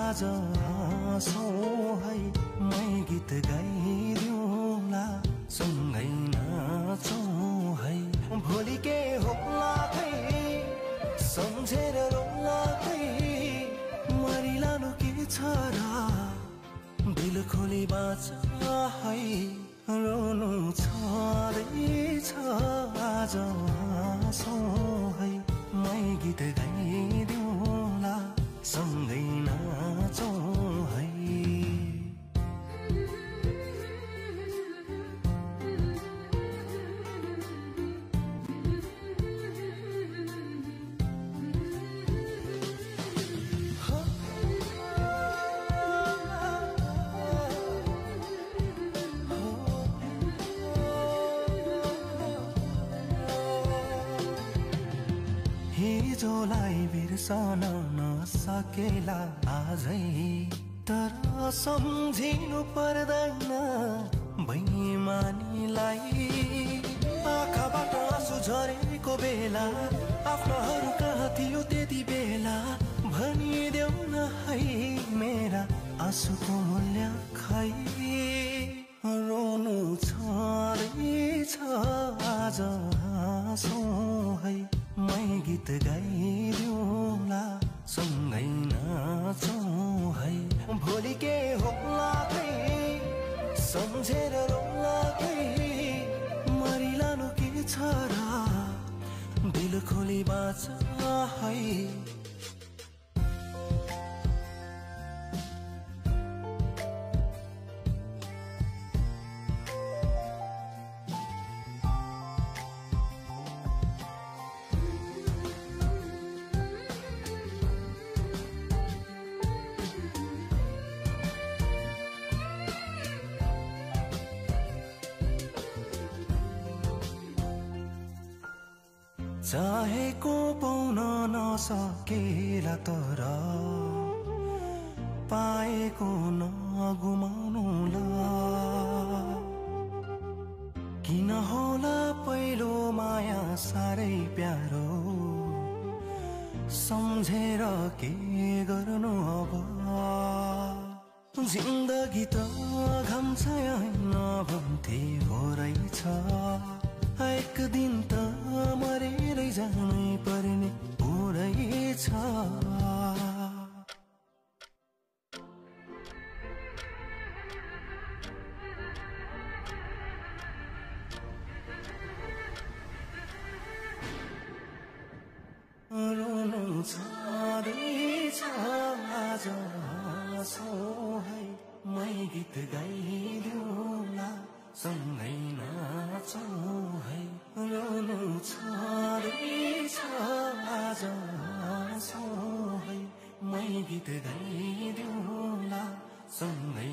आज हाँसौँ है मै गीत गाइदिउँला सँगै नाचौँ है भोलि के होला खै सम्झेर रोला खै मरिलानु के छ र दिल खोली बाँच है रोनु छँदैछ आज हाँसौँ है मै गीत गाइदिउँला सँगै नाचौँ है हिजोलाई बिर्सन नसकेला आजै तर सम्झिनु पर्दैन बेइमानीलाई आँखाबाट आँसु झरेको बेला आफ्नोहरू कहाँ थियो त्यति बेला भनिदेऊ न है मेरा आँसुको मूल्य खै रोनु छँदैछ आज हाँसौँ है मै गीत गाइदिउँला सँगै नाचौँ है भोलि के होला खै सम्झेर रोला खै मरिलानु के छ र दिल खोली बाँच है चाहेको पाउन नसकेला तर पाएको नगुमाउनुला किन होला पहिलो माया साह्रै प्यारो सम्झेर के गर्नु अब जिन्दगी त घाम छाया नभन्थे हो रहेछ एक दिन त मरेरै जानै पर्ने हो रहेछ रोनु छँदैछ आज हाँसौँ है मै गीत गाइदिउँला सँगै नाचौँ है रोनु छँदैछ आज हाँसौँ है मै गीत गाइदिउँला सँगै